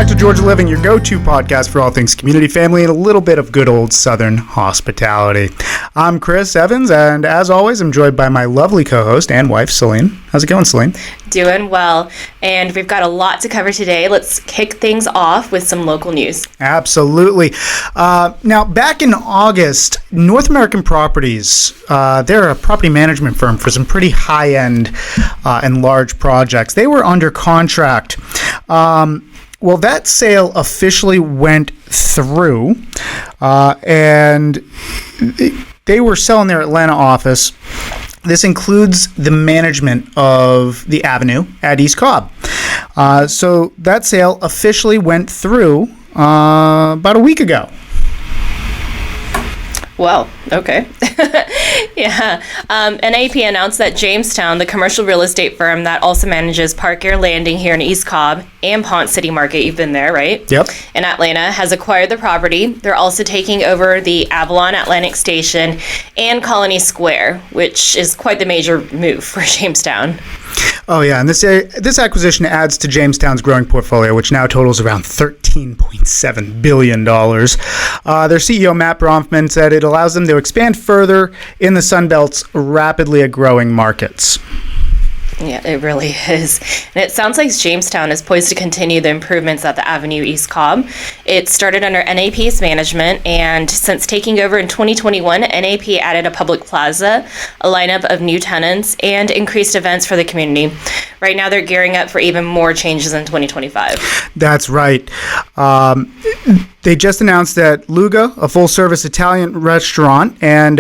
back to Georgia Living, your go-to podcast for all things community, family, and a little bit of good old Southern hospitality. I'm Chris Evans, and as always, I'm joined by my lovely co-host and wife, Celine. How's it going, Celine? Doing well, and we've got a lot to cover today. Let's kick things off with some local news. Absolutely. Now, back in August, North American Properties, they're a property management firm for some pretty high-end and large projects. They were under contract. Well, that sale officially went through, and they were selling their Atlanta office. This includes the management of the Avenue at East Cobb. So that sale officially went through about a week ago. Well, okay. Yeah. NAP announced that Jamestown, the commercial real estate firm that also manages Park Air Landing here in East Cobb and Ponce City Market, you've been there, right? Yep. In Atlanta, has acquired the property. They're also taking over the Avalon Atlantic Station and Colony Square, which is quite the major move for Jamestown. Oh, yeah, and this acquisition adds to Jamestown's growing portfolio, which now totals around $13.7 billion. Their CEO, Matt Bronfman, said it allows them to expand further in the Sunbelt's rapidly growing markets. Yeah, it really is. And it sounds like Jamestown is poised to continue the improvements at the Avenue East Cobb. It started under NAP's management, and since taking over in 2021, NAP added a public plaza, a lineup of new tenants, and increased events for the community. Right now, they're gearing up for even more changes in 2025. That's right. They just announced that Luga, a full-service Italian restaurant, and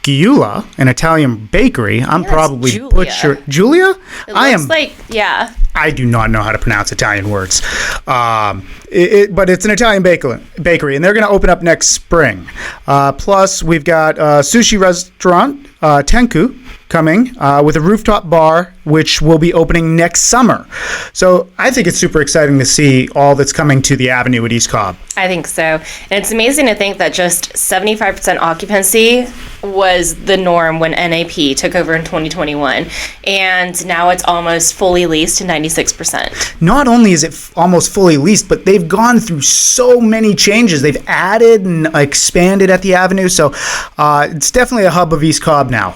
Giula, an Italian bakery. I'm probably Julia. Julia? It looks like, yeah. I do not know how to pronounce Italian words. But it's an Italian bakery, and they're going to open up next spring. Plus, we've got a sushi restaurant, Tenku, coming with a rooftop bar, which will be opening next summer. So I think it's super exciting to see all that's coming to the Avenue at East Cobb. I think so. And it's amazing to think that just 75% occupancy was the norm when NAP took over in 2021. And now it's almost fully leased to 96%. Not only is it almost fully leased, but they've gone through so many changes. They've added and expanded at the Avenue. So it's definitely a hub of East Cobb now.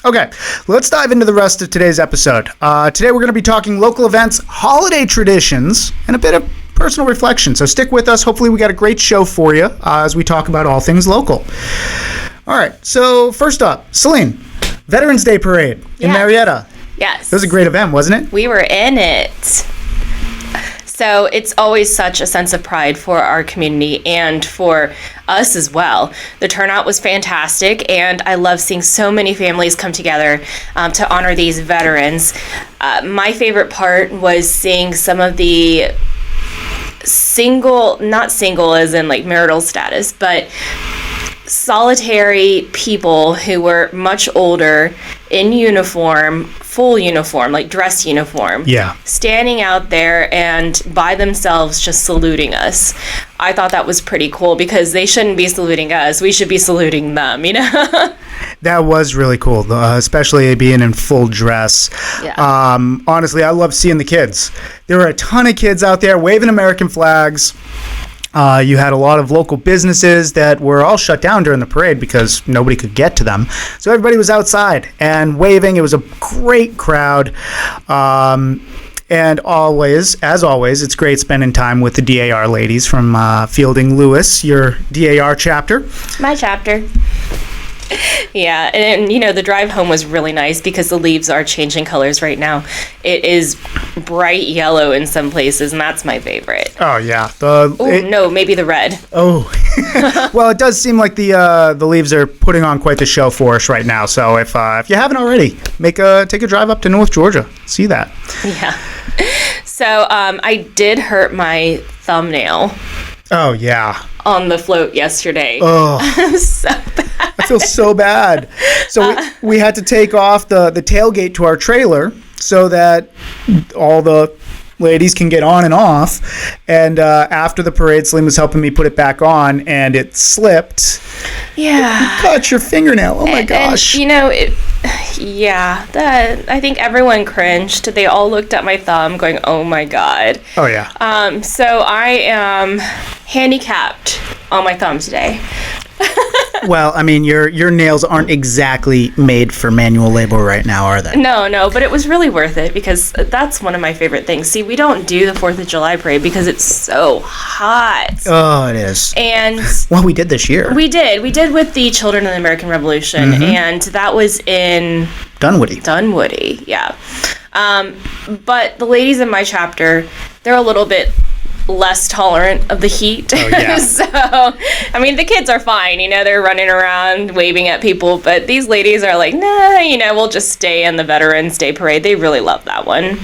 Okay, let's dive into the rest of today's episode. Today we're going to be talking local events, holiday traditions, and a bit of personal reflection. So stick with us. Hopefully we got a great show for you as we talk about all things local. All right, so first up, Celine, Veterans Day Parade in Marietta. Yes. It was a great event, wasn't it? We were in it. So it's always such a sense of pride for our community and for us as well. The turnout was fantastic, and I love seeing so many families come together to honor these veterans. My favorite part was seeing some of the not single as in like marital status, but solitary people who were much older in uniform, full uniform, like dress uniform. Yeah. Standing out there and by themselves just saluting us. I thought that was pretty cool because they shouldn't be saluting us. We should be saluting them, you know? That was really cool, especially being in full dress. Yeah. Honestly, I love seeing the kids. There were a ton of kids out there waving American flags. You had a lot of local businesses that were all shut down during the parade because nobody could get to them. So everybody was outside and waving. It was a great crowd. And as always, it's great spending time with the DAR ladies from Fielding Lewis, your DAR chapter. My chapter. Yeah, and you know, the drive home was really nice because the leaves are changing colors right now. It is bright yellow in some places, and that's my favorite. Oh, yeah. No, maybe the red. Oh. Well, it does seem like the leaves are putting on quite the show for us right now. So if you haven't already, take a drive up to North Georgia. See that. Yeah. So I did hurt my thumbnail. Oh, yeah. On the float yesterday. Oh. So bad. I feel so bad. So we had to take off the tailgate to our trailer so that all the ladies can get on and off. And after the parade, Celine was helping me put it back on, and it slipped. Yeah. You cut your fingernail. Oh, my gosh. And, you know, Yeah, that I think everyone cringed. They all looked at my thumb going, "Oh my god." Oh yeah. So I am handicapped on my thumb today. Well, I mean, your nails aren't exactly made for manual labor right now, are they? No, but it was really worth it because that's one of my favorite things. See, we don't do the 4th of July parade because it's so hot. Oh, it is. And well, we did this year. We did with the Children of the American Revolution, and that was in Dunwoody, yeah. But the ladies in my chapter, they're a little bit less tolerant of the heat. Oh, yeah. So, I mean, the kids are fine, they're running around waving at people, but these ladies are like, nah, we'll just stay in the Veterans Day Parade. They really love that one.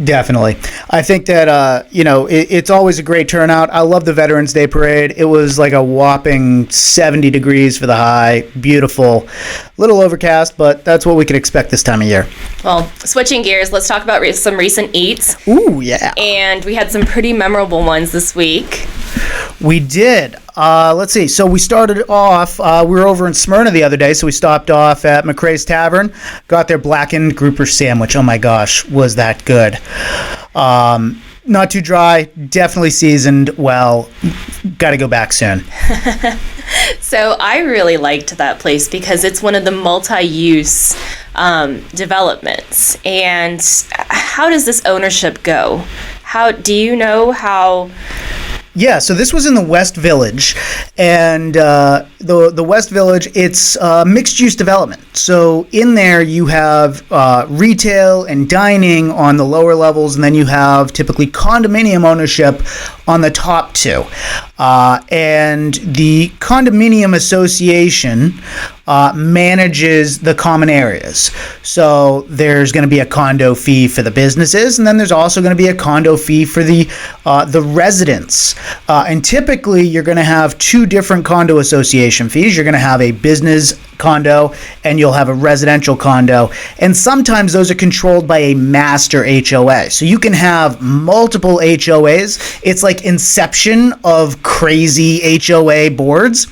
Definitely. I think that, it's always a great turnout. I love the Veterans Day Parade. It was like a whopping 70 degrees for the high. Beautiful. Little overcast, but that's what we could expect this time of year. Well, switching gears, let's talk about some recent eats. Ooh, yeah. And we had some pretty memorable ones this week. We did. Let's see. So we started off, we were over in Smyrna the other day, so we stopped off at McCray's Tavern, got their blackened grouper sandwich. Oh my gosh, was that good. Not too dry, definitely seasoned well. Got to go back soon. So I really liked that place because it's one of the multi-use developments. And how does this ownership go? Do you know how... Yeah, so this was in the West Village, and the West Village, it's mixed-use development. So in there you have retail and dining on the lower levels, and then you have typically condominium ownership on the top two. And the condominium association manages the common areas. So there's going to be a condo fee for the businesses, and then there's also going to be a condo fee for the residents. And typically, you're going to have two different condo association fees. You're going to have a business condo, and you'll have a residential condo. And sometimes those are controlled by a master HOA. So you can have multiple HOAs. It's like inception of crazy HOA boards.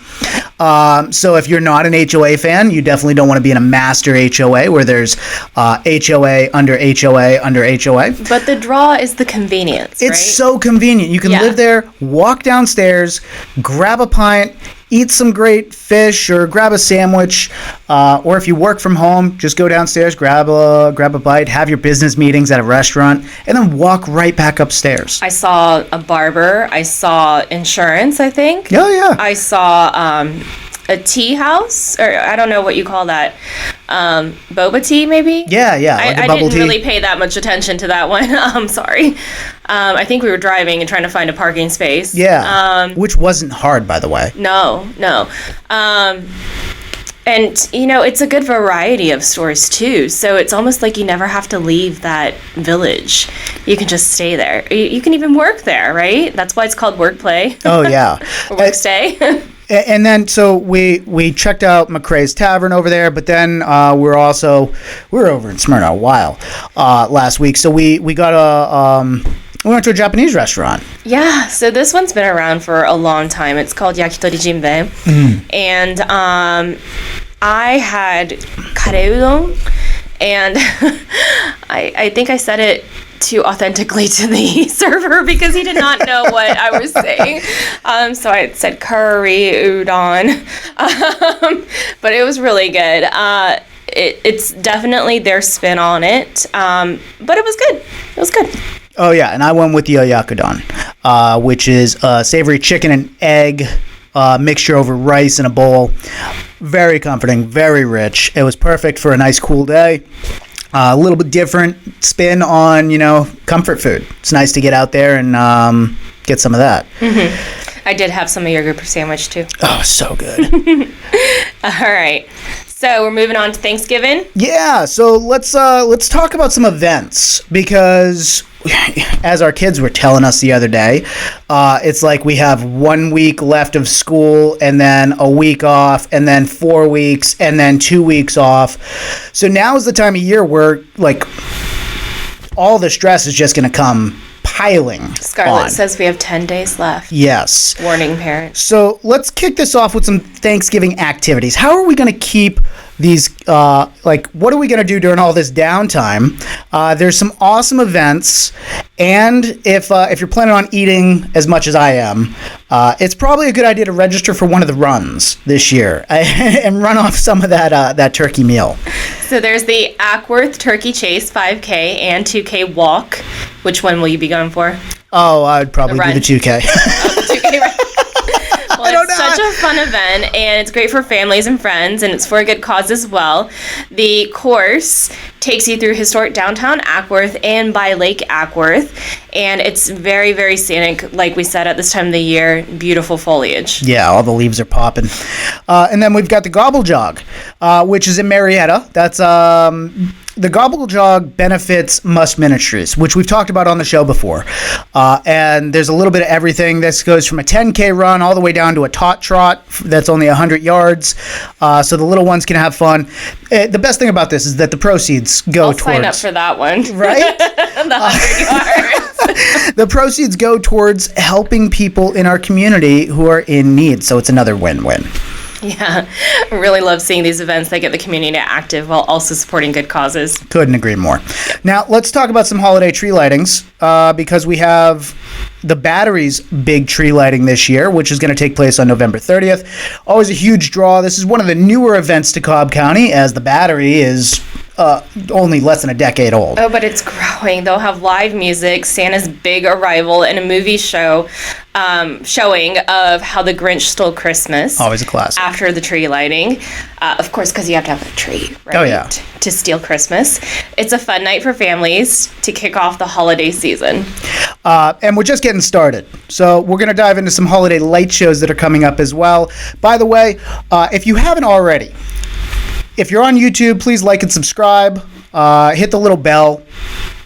So if you're not an HOA fan, you definitely don't want to be in a master HOA where there's HOA under HOA under HOA. But the draw is the convenience, It's right? so convenient. You can live there, walk downstairs, grab a pint, eat some great fish or grab a sandwich, or if you work from home, just go downstairs, grab a bite, have your business meetings at a restaurant, and then walk right back upstairs. I saw a barber. I saw insurance, I think. Oh, yeah. I saw a tea house, or I don't know what you call that. Boba tea, maybe? Yeah. Like I bubble didn't tea. really pay that much attention to that one. I'm sorry. I think we were driving and trying to find a parking space. Yeah. Which wasn't hard, by the way. No. And, it's a good variety of stores, too. So it's almost like you never have to leave that village. You can just stay there. You can even work there, right? That's why it's called work play. Oh, yeah. Or work stay. And then, so we checked out McCray's Tavern over there, but then we were over in Smyrna a while last week. So we got we went to a Japanese restaurant. Yeah, so this one's been around for a long time. It's called Yakitori Jinbei. And I had kare udon, and I think I said it too authentically to the server because he did not know what I was saying. So I said curry udon. But it was really good. It's definitely their spin on it. But it was good. It was good. Oh, yeah, and I went with the Yakitori, which is savory chicken and egg mixture over rice in a bowl. Very comforting, very rich. It was perfect for a nice cool day. A little bit different spin on, comfort food. It's nice to get out there and get some of that. Mm-hmm. I did have some of your grouper sandwich, too. Oh, so good. All right. So we're moving on to Thanksgiving. Yeah, so let's talk about some events because, as our kids were telling us the other day, it's like we have 1 week left of school and then a week off and then 4 weeks and then 2 weeks off. So now is the time of year where like all the stress is just going to come piling Scarlett on. says we have 10 days left. Yes. Warning, parents. So let's kick this off with some Thanksgiving activities. How are we going to keep these, what are we going to do during all this downtime? There's some awesome events, and if you're planning on eating as much as I am, it's probably a good idea to register for one of the runs this year and run off some of that turkey meal. So there's the Ackworth Turkey Chase 5K and 2K walk. Which one will you be going for? Oh, I'd probably do the 2K. 2K run. Well, it's such a fun event, and it's great for families and friends, and it's for a good cause as well. The course takes you through historic downtown Ackworth and by Lake Ackworth, and it's very, very scenic, like we said, at this time of the year. Beautiful foliage. Yeah, all the leaves are popping. And then we've got the Gobble Jog, which is in Marietta. That's the Gobble Jog benefits Must Ministries, which we've talked about on the show before. And there's a little bit of everything. This goes from a 10K run all the way down to a tot trot that's only 100 yards. So the little ones can have fun. The best thing about this is that the proceeds go towards... I'll sign up for that one. Right? The 100 yards. The proceeds go towards helping people in our community who are in need. So it's another win-win. Yeah, I really love seeing these events that get the community active while also supporting good causes. Couldn't agree more. Now, let's talk about some holiday tree lightings because we have the Battery's big tree lighting this year, which is going to take place on November 30th. Always a huge draw. This is one of the newer events to Cobb County, as the Battery is only less than a decade old. Oh, but it's growing. They'll have live music, Santa's big arrival, and a movie show showing of how the Grinch stole Christmas. Always a classic. After the tree lighting. Of course, because you have to have a tree, right? Oh, yeah. To steal Christmas. It's a fun night for families to kick off the holiday season. And we're just getting started. So we're going to dive into some holiday light shows that are coming up as well. By the way, if you haven't already, if you're on YouTube, please like and subscribe. Hit the little bell.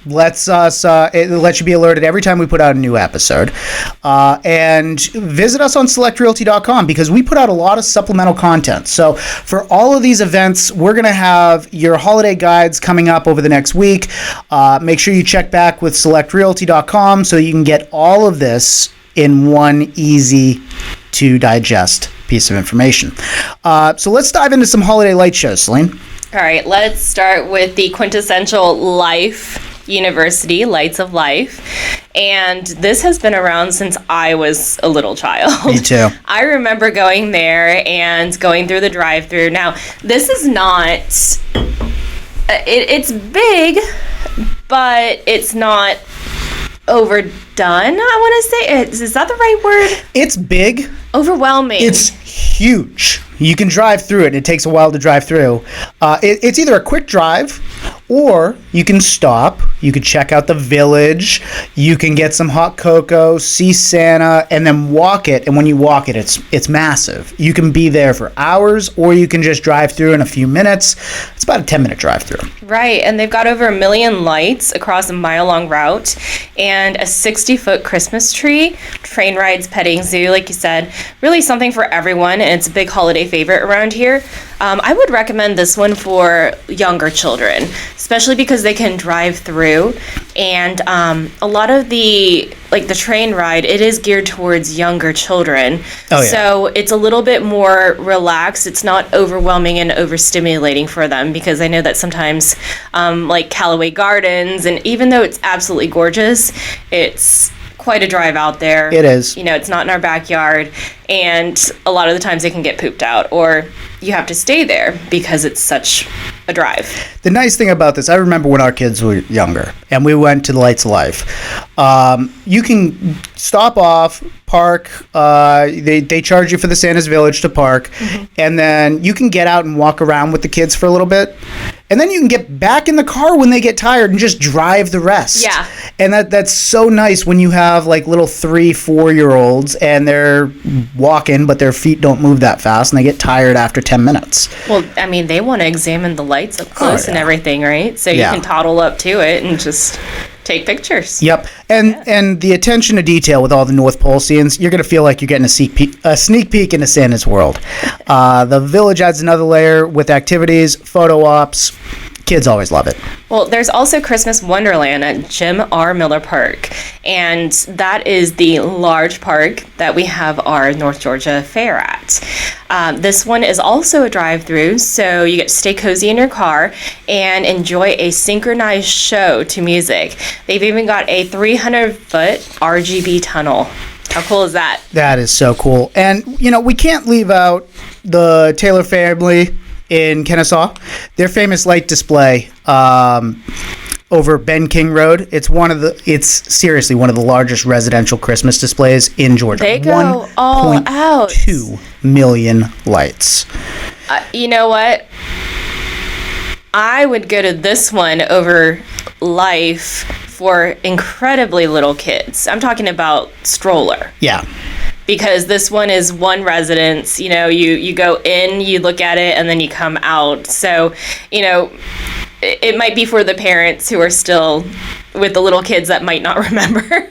It lets you be alerted every time we put out a new episode. And visit us on selectrealty.com because we put out a lot of supplemental content. So for all of these events, we're going to have your holiday guides coming up over the next week. Make sure you check back with selectrealty.com so you can get all of this in one easy to digest piece of information. So let's dive into some holiday light shows, Celine. All right, let's start with the quintessential Life University, Lights of Life. And this has been around since I was a little child. Me too. I remember going there and going through the drive-thru. Now, this is not... it's big, but it's not overdone, I want to say. Is that the right word? It's big. Overwhelming. It's huge. You can drive through it. It takes a while to drive through. It's either a quick drive or you can stop. You can check out the village. You can get some hot cocoa, see Santa, and then walk it. And when you walk it, it's massive. You can be there for hours or you can just drive through in a few minutes. It's about a 10-minute drive through. Right, and they've got over 1 million lights across a mile-long route and a 60-foot Christmas tree, train rides, petting zoo, like you said. Really something for everyone, and it's a big holiday favorite around here. I would recommend this one for younger children, especially because they can drive through, and a lot of the train ride, it is geared towards younger children. Oh, yeah. So it's a little bit more relaxed. It's not overwhelming and overstimulating for them, because I know that sometimes like Callaway Gardens, and even though it's absolutely gorgeous, it's quite a drive out there. It is. You know, it's not in our backyard, and a lot of the times it can get pooped out, or you have to stay there because it's such a drive. The nice thing about this, I remember when our kids were younger and we went to the Lights of Life. You can stop off, park. They charge you for the Santa's Village to park, and then you can get out and walk around with the kids for a little bit. And then you can get back in the car when they get tired and just drive the rest. Yeah. And that's so nice when you have like little 3-4-year-olds and they're walking, but their feet don't move that fast and they get tired after 10 minutes. Well, I mean, they want to examine the lights up close and everything, right? So you can toddle up to it and just take pictures. Yep. And the attention to detail with all the North Pole scenes, you're going to feel like you're getting a sneak peek into Santa's world. The village adds another layer with activities, photo ops, Kids always love it. Well, there's also Christmas Wonderland at Jim R. Miller Park, and that is the large park that we have our North Georgia Fair at. This one is also a drive-through, so you get to stay cozy in your car and enjoy a synchronized show to music. They've even got a 300-foot RGB tunnel. How cool is that? That is so cool. And, we can't leave out the Taylor family in Kennesaw. Their famous light display over Ben King Road. It's seriously one of the largest residential Christmas displays in Georgia. They go all out. 2 million lights. You know what? I would go to this one over Life for incredibly little kids. I'm talking about stroller. Yeah. Because this one is one residence, you go in, you look at it, and then you come out. So, it might be for the parents who are still with the little kids that might not remember.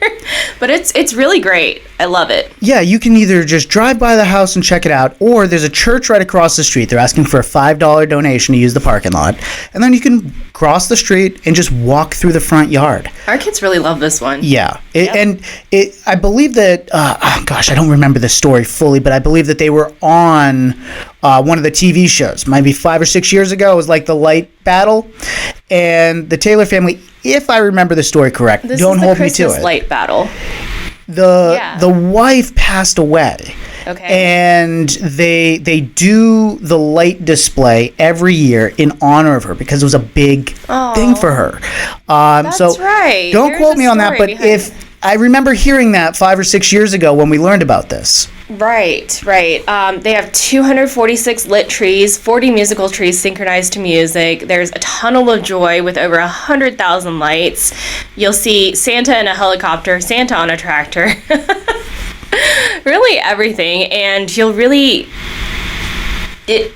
But it's really great. I love it. Yeah, you can either just drive by the house and check it out, or there's a church right across the street. They're asking for a $5 donation to use the parking lot. And then you can cross the street and just walk through the front yard. Our kids really love this one. Yeah. I believe that, I don't remember the story fully, but I believe that they were on one of the TV shows, maybe 5 or 6 years ago. It was like the light battle. And the Taylor family, if I remember the story correct, don't hold me to it. This is the Christmas light battle. The wife passed away. Okay. And they do the light display every year in honor of her because it was a big thing for her. That's right. Don't quote me on that, but if I remember hearing that 5 or 6 years ago when we learned about this. Right. They have 246 lit trees, 40 musical trees synchronized to music. There's a tunnel of joy with over 100,000 lights. You'll see Santa in a helicopter, Santa on a tractor. Really everything. And you'll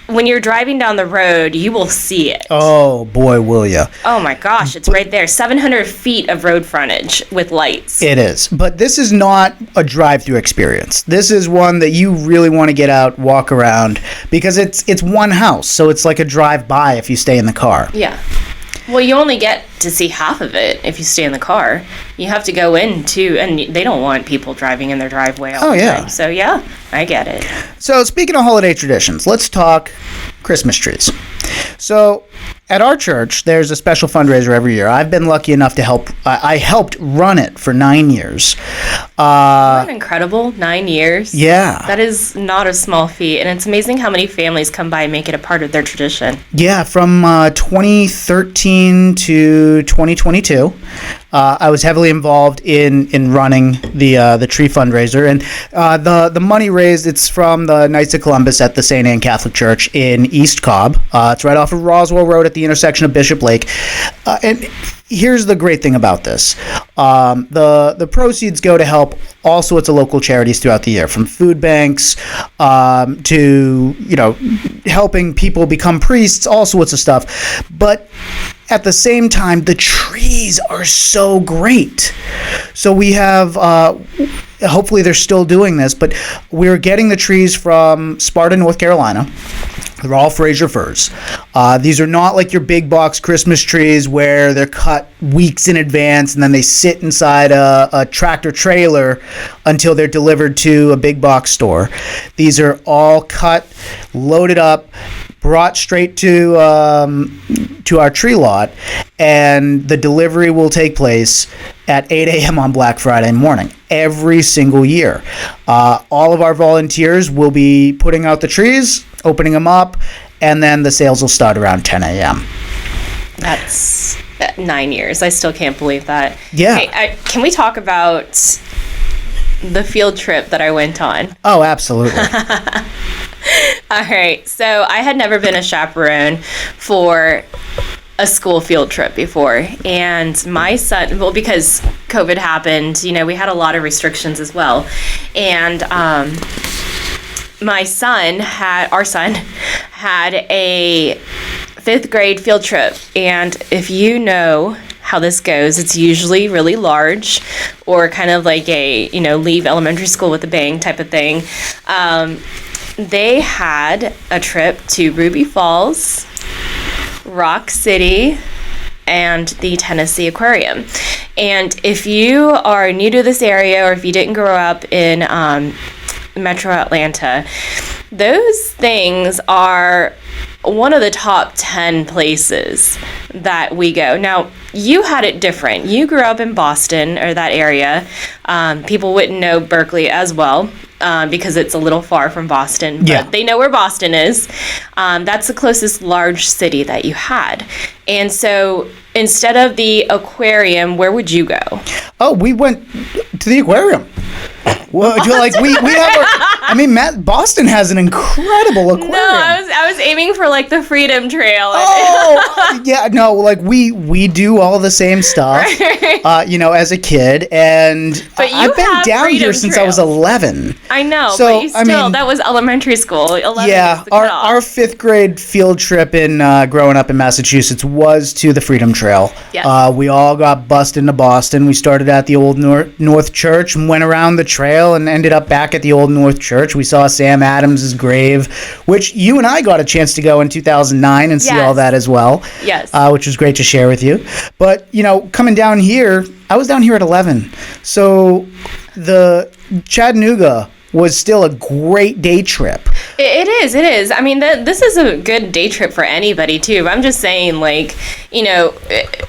when you're driving down the road, you will see it. Oh, boy, will ya. Oh, my gosh. It's right there. 700 feet of road frontage with lights. It is. But this is not a drive-through experience. This is one that you really want to get out, walk around, because it's one house. So it's like a drive-by if you stay in the car. Yeah. Well, you only get to see half of it if you stay in the car. You have to go in, too, and they don't want people driving in their driveway all the time. So, yeah, I get it. So, speaking of holiday traditions, let's talk Christmas trees. So, at our church, there's a special fundraiser every year. I've been lucky enough to help. I helped run it for 9 years. Isn't that incredible? 9 years? Yeah. That is not a small feat, and it's amazing how many families come by and make it a part of their tradition. Yeah, from 2013 to 2022, I was heavily involved in running the tree fundraiser, and the money raised, it's from the Knights of Columbus at the St. Anne Catholic Church in East Cobb. It's right off of Roswell Road at the intersection of Bishop Lake. And here's the great thing about this. The proceeds go to help all sorts of local charities throughout the year, from food banks to, helping people become priests, all sorts of stuff. But at the same time, the trees are so great. So we have, hopefully they're still doing this, but we're getting the trees from Sparta, North Carolina. They're all Fraser firs. These are not like your big box Christmas trees where they're cut weeks in advance and then they sit inside a tractor trailer until they're delivered to a big box store. These are all cut, loaded up, brought straight to our tree lot, and the delivery will take place at 8 a.m. on Black Friday morning every single year. All of our volunteers will be putting out the trees, opening them up, and then the sales will start around 10 a.m. That's 9 years. I still can't believe that. Yeah. Hey, can we talk about the field trip that I went on? Oh, absolutely. All right. So I had never been a chaperone for a school field trip before. And my son, well, because COVID happened, we had a lot of restrictions as well. And our son had a 5th grade field trip. And if you know how this goes, it's usually really large, or kind of like a, leave elementary school with a bang type of thing. They had a trip to Ruby Falls, Rock City, and the Tennessee Aquarium. And if you are new to this area, or if you didn't grow up in Metro Atlanta, those things are one of the top 10 places that we go. Now, you had it different. You grew up in Boston, or that area. People wouldn't know Berkeley as well, because it's a little far from Boston, but Yeah. they know where Boston is. That's the closest large city that you had. And so instead of the aquarium, where would you go? Oh, we went to the aquarium. Well, like we have Boston has an incredible aquarium. No, I was aiming for like the Freedom Trail. Oh, yeah, no, like we do all the same stuff, as a kid, and But you I've been have down here Freedom since I was Trails. 11. I know, So, but you I still, mean- that was elementary school. 11 Yeah, is the our cutoff. 5th grade field trip in growing up in Massachusetts was to the Freedom Trail. Yes. We all got bussed into Boston. We started at the Old North Church and went around the trail and ended up back at the Old North Church. We saw Sam Adams' grave, which you and I got a chance to go in 2009 and see Yes. all that as well. Yes. Which was great to share with you. But, coming down here, I was down here at 11. So the Chattanooga was still a great day trip. It is. I mean, this is a good day trip for anybody, too. I'm just saying,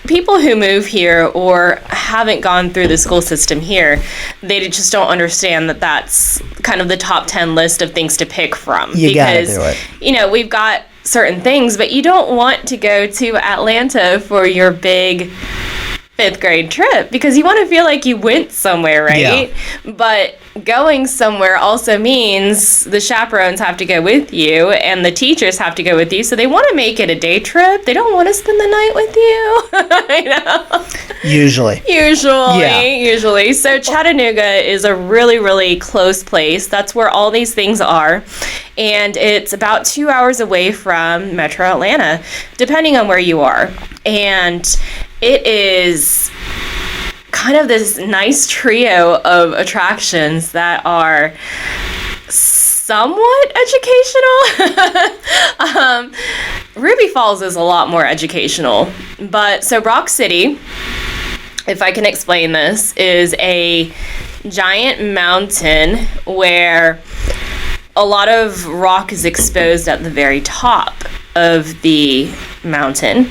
people who move here or haven't gone through the school system here, they just don't understand that that's kind of the top 10 list of things to pick from. You gotta do it. We've got certain things, but you don't want to go to Atlanta for your big 5th grade trip because you want to feel like you went somewhere, right? Yeah. But going somewhere also means the chaperones have to go with you and the teachers have to go with you. So they want to make it a day trip. They don't want to spend the night with you. Usually. Usually. So Chattanooga is a really, really close place. That's where all these things are. And it's about 2 hours away from Metro Atlanta, depending on where you are. And it is kind of this nice trio of attractions that are somewhat educational. Ruby Falls is a lot more educational. But so Rock City, if I can explain this, is a giant mountain where a lot of rock is exposed at the very top of the mountain.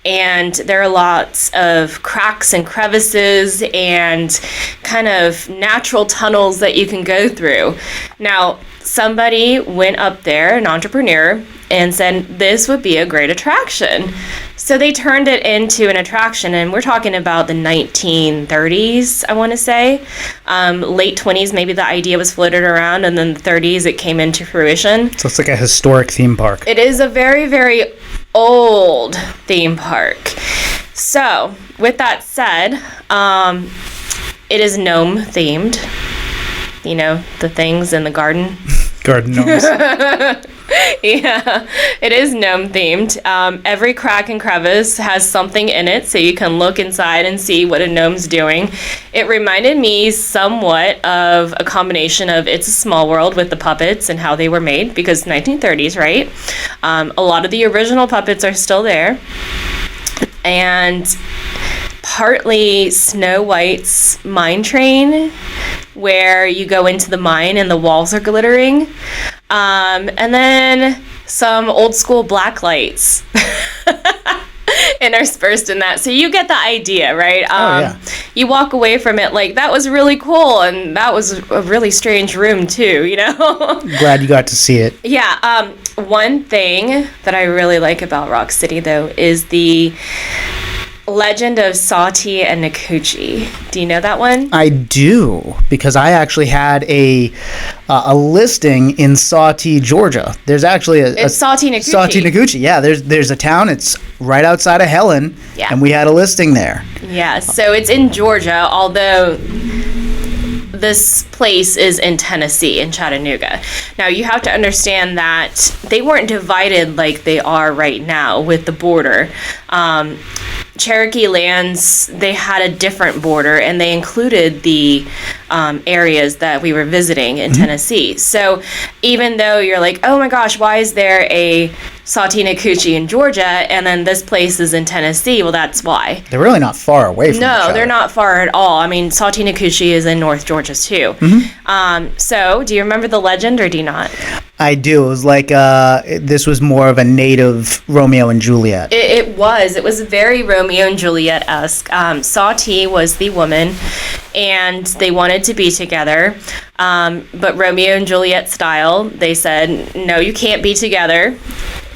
And there are lots of cracks and crevices and kind of natural tunnels that you can go through. Now, somebody went up there, an entrepreneur, and said this would be a great attraction. So they turned it into an attraction, and we're talking about the 1930s, I want to say. Late 20s, maybe the idea was floated around, and then the 30s it came into fruition. So it's like a historic theme park. It is a very, very old theme park. So, with that said, it is gnome themed. The things in the garden. Garden gnomes. Yeah, it is gnome themed. Every crack and crevice has something in it, so you can look inside and see what a gnome's doing. It reminded me somewhat of a combination of It's a Small World with the puppets and how they were made, because 1930s, right? A lot of the original puppets are still there. And partly Snow White's mine train, where you go into the mine and the walls are glittering. And then some old school black lights interspersed in that. So you get the idea, right? Yeah. You walk away from it like, that was really cool, and that was a really strange room too, Glad you got to see it. Yeah. One thing that I really like about Rock City, though, is the legend of Sati and Nakuchi. Do you know that one? I do, because I actually had a listing in Sati, Georgia. There's actually It's Sati Nakuchi. Sati Nakuchi. Yeah, there's a town. It's right outside of Helen, Yeah. and we had a listing there. Yeah, so it's in Georgia, although this place is in Tennessee, in Chattanooga. Now, you have to understand that they weren't divided like they are right now with the border. Cherokee lands, they had a different border, and they included the areas that we were visiting in Tennessee. So even though you're like, oh my gosh, why is there a Sautinakuchi in Georgia, and then this place is in Tennessee. Well, that's why. They're really not far away from each No, other. they're not far at all. I mean, Sautinakuchi is in North Georgia, too. So, do you remember the legend, or do you not? I do. It was like this was more of a native Romeo and Juliet. It was. It was very Romeo and Juliet-esque. Sauti was the woman, and they wanted to be together. But Romeo and Juliet style, they said, no, you can't be together.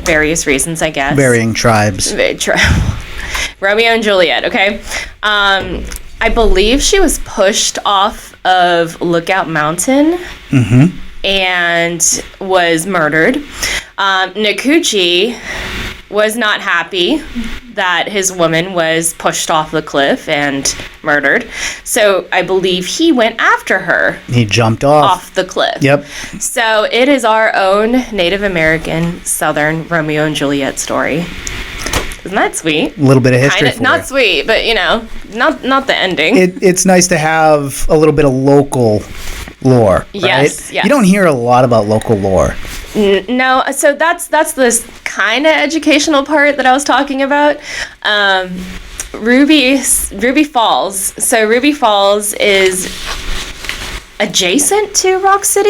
Various reasons, I guess. Varying tribes. Romeo and Juliet, okay? I believe she was pushed off of Lookout Mountain. And was murdered. Nakuchi was not happy that his woman was pushed off the cliff and murdered. So I believe he went after her. He jumped off the cliff. Yep. So it is our own Native American Southern Romeo and Juliet story. Isn't that sweet? A little bit of history for not you. sweet, but not the ending. It's nice to have a little bit of local lore, right? Yes. You don't hear a lot about local lore. No, so that's this kind of educational part that I was talking about. Ruby Falls. So Ruby Falls is adjacent to Rock City,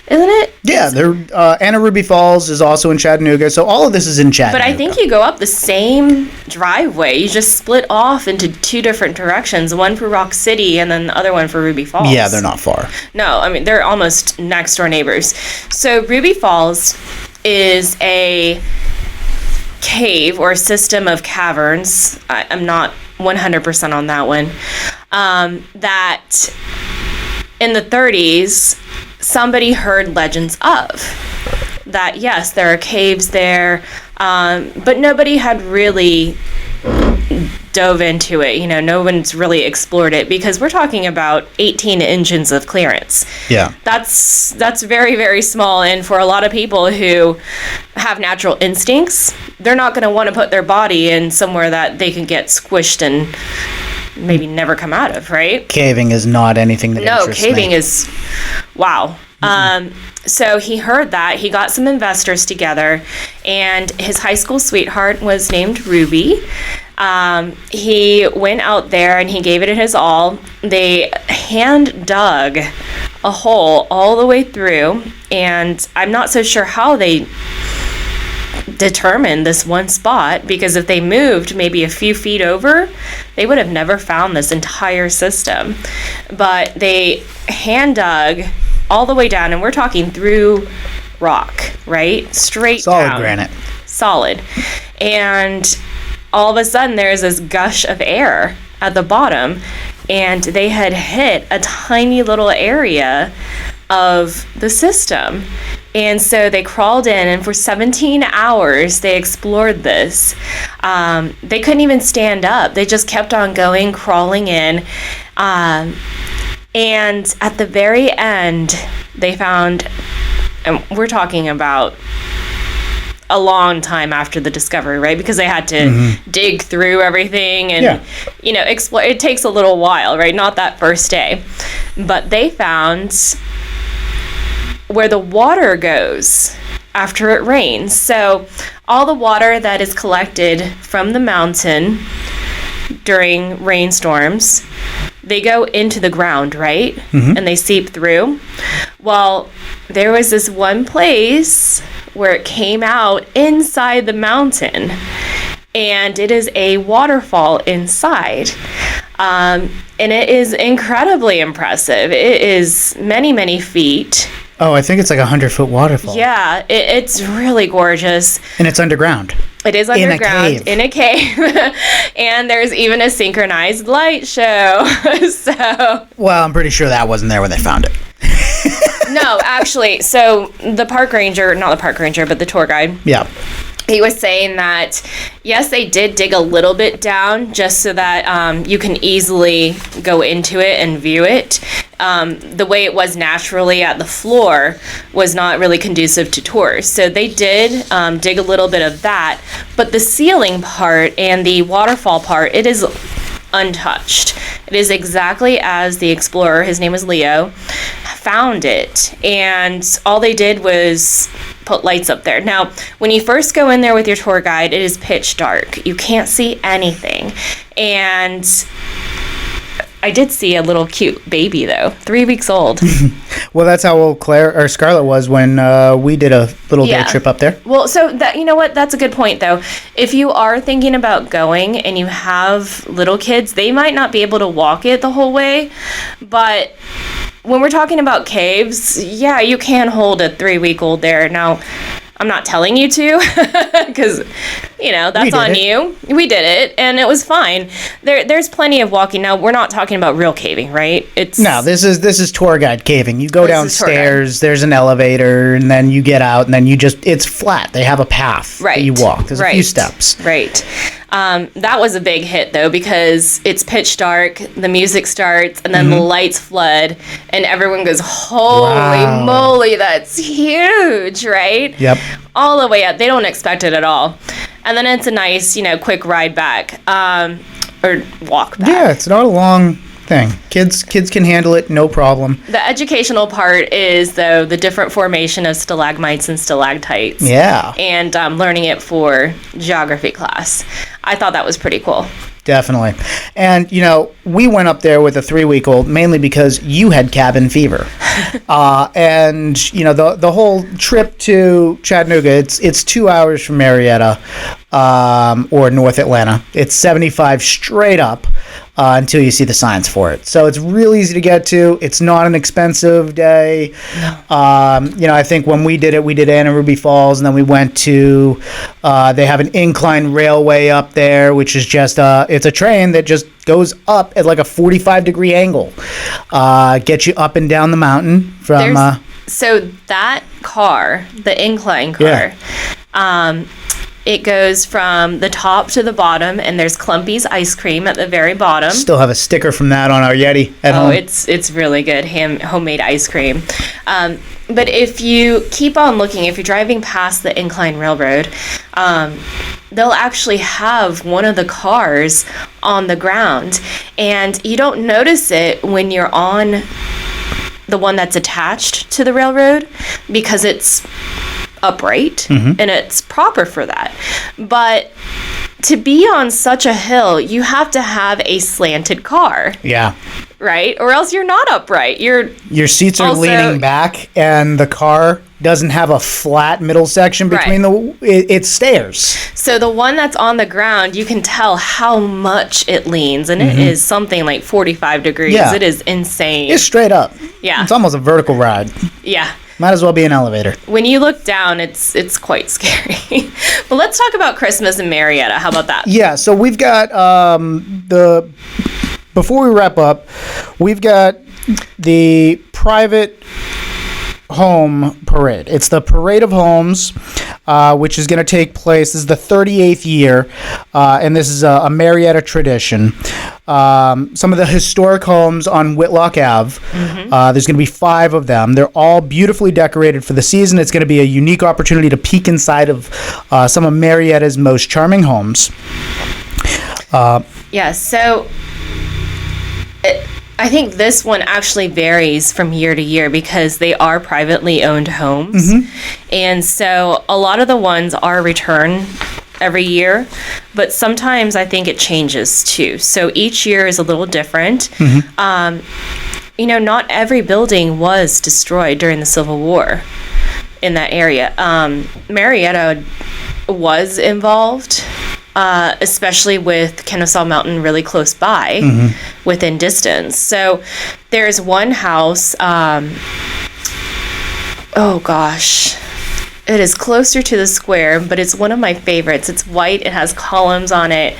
isn't it? Yeah, Anna Ruby Falls is also in Chattanooga, so all of this is in Chattanooga. But I think you go up the same driveway. You just split off into two different directions, one for Rock City and then the other one for Ruby Falls. Yeah, they're not far. No, I mean, they're almost next door neighbors. So Ruby Falls is a cave or a system of caverns. I'm not 100% on that one. That in the 30s, somebody heard legends of. That, yes, there are caves there, but nobody had really dove into it. No one's really explored it because we're talking about 18 inches of clearance. Yeah. That's very, very small, and for a lot of people who have natural instincts, they're not going to want to put their body in somewhere that they can get squished and maybe never come out of, right? Caving is not anything that interests me. No, caving is, wow. So he heard that. He got some investors together, and his high school sweetheart was named Ruby. He went out there and he gave it his all. They hand dug a hole all the way through, and I'm not so sure how they determined this one spot, because if they moved maybe a few feet over, they would have never found this entire system. But they hand dug all the way down, and we're talking through rock, right? Straight Solid down. granite. Solid. And all of a sudden there's this gush of air at the bottom, and they had hit a tiny little area of the system. And so they crawled in, and for 17 hours they explored this. They couldn't even stand up. They just kept on going, crawling in. And at the very end, they found, and we're talking about a long time after the discovery, right? Because they had to dig through everything and, explore. It takes a little while, right? Not that first day. But they found where the water goes after it rains. So all the water that is collected from the mountain during rainstorms, they go into the ground, right? And they seep through. Well, there was this one place where it came out inside the mountain, and it is a waterfall inside. And it is incredibly impressive. It is many, many feet. Oh, I think it's like a 100-foot waterfall. Yeah, it's really gorgeous. And it's underground. It is underground in a cave. And there's even a synchronized light show. Well, I'm pretty sure that wasn't there when they found it. No, actually, so the park ranger, not the park ranger, but the tour guide. Yeah. He was saying that, yes, they did dig a little bit down just so that you can easily go into it and view it. The way it was naturally at the floor was not really conducive to tours. So they did dig a little bit of that. But the ceiling part and the waterfall part, it is untouched. It is exactly as the explorer, his name is Leo, found it. And all they did was put lights up there. Now, when you first go in there with your tour guide, it is pitch dark. You can't see anything. And I did see a little cute baby, though, 3 weeks old. Well, that's how old Claire or Scarlett was when we did a little day trip up there. Well, so that, you know what? That's a good point, though. If you are thinking about going and you have little kids, they might not be able to walk it the whole way. But when we're talking about caves, yeah, you can hold a 3-week-old there. Now, I'm not telling you to, because, that's on you. We did it, and it was fine. There's plenty of walking. Now, we're not talking about real caving, right? No, this is tour guide caving. You go downstairs, there's an elevator, and then you get out, and then it's flat. They have a path that you walk. There's a few steps. Right. That was a big hit, though, because it's pitch dark, the music starts, and then the lights flood, and everyone goes, holy moly, that's huge, right? Yep. All the way up. They don't expect it at all. And then it's a nice, quick ride back, or walk back. Yeah, it's not a long thing. Kids can handle it, no problem. The educational part is, though, the different formation of stalagmites and stalactites. Yeah. And learning it for geography class. I thought that was pretty cool. Definitely. And, we went up there with a 3-week-old mainly because you had cabin fever. And, the whole trip to Chattanooga, it's 2 hours from Marietta or North Atlanta. It's 75 straight up until you see the signs for it. So it's real easy to get to. It's not an expensive day. I think when we did Anna Ruby Falls, and then we went to, they have an incline railway up there, which is just, it's a train that just goes up at like a 45-degree angle. Gets you up and down the mountain from... So that car, the incline car, it goes from the top to the bottom, and there's Clumpy's ice cream at the very bottom. Still have a sticker from that on our Yeti at home. Oh, it's really good, homemade ice cream. But if you keep on looking, if you're driving past the incline railroad, they'll actually have one of the cars on the ground, and you don't notice it when you're on the one that's attached to the railroad because it's upright and it's proper for that. But to be on such a hill, you have to have a slanted car. Yeah. Right? Or else you're not upright. Your seats are leaning back, and the car doesn't have a flat middle section between it's stairs. So the one that's on the ground, you can tell how much it leans, and it is something like 45 degrees. Yeah. It is insane. It's straight up. Yeah. It's almost a vertical ride. Yeah. Might as well be an elevator. When you look down, it's quite scary. But let's talk about Christmas in Marietta. How about that? Yeah, so we've got before we wrap up, we've got the private home parade. It's the Parade of Homes, which is going to take place. This is the 38th year, and this is a Marietta tradition. Some of the historic homes on Whitlock Ave, there's going to be 5 of them. They're all beautifully decorated for the season. It's going to be a unique opportunity to peek inside of some of Marietta's most charming homes. So I think this one actually varies from year to year because they are privately owned homes. And so a lot of the ones are return every year, but sometimes I think it changes too. So each year is a little different. Not every building was destroyed during the Civil War in that area. Marietta was involved. Especially with Kennesaw Mountain really close by, within distance. So there's one house, it is closer to the square, but it's one of my favorites. It's white, it has columns on it,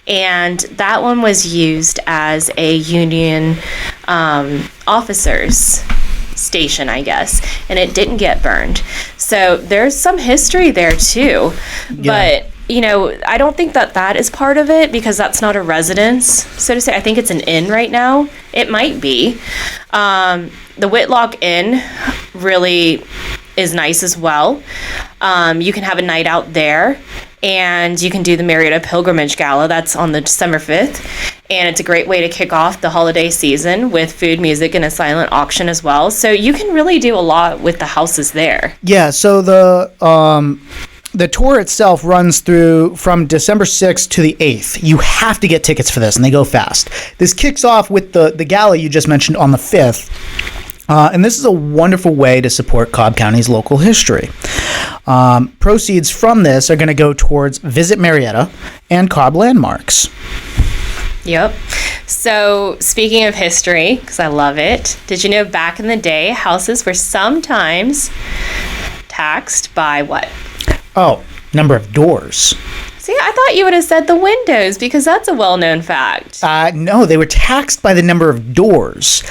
and that one was used as a Union officers station, I guess, and it didn't get burned. So there's some history there too, but I don't think that is part of it because that's not a residence, so to say. I think it's an inn right now. It might be. The Whitlock Inn really is nice as well. You can have a night out there. and you can do the Marietta Pilgrimage Gala. That's on the December 5th. And it's a great way to kick off the holiday season with food, music, and a silent auction as well. So you can really do a lot with the houses there. Yeah, so the tour itself runs through from December 6th to the 8th. You have to get tickets for this, and they go fast. This kicks off with the gala you just mentioned on the 5th. And this is a wonderful way to support Cobb County's local history. Proceeds from this are going to go towards Visit Marietta and Cobb Landmarks. Yep. So speaking of history, because I love it, did you know back in the day, houses were sometimes taxed by what? Oh, number of doors. See, I thought you would have said the windows because that's a well-known fact. No, they were taxed by the number of doors.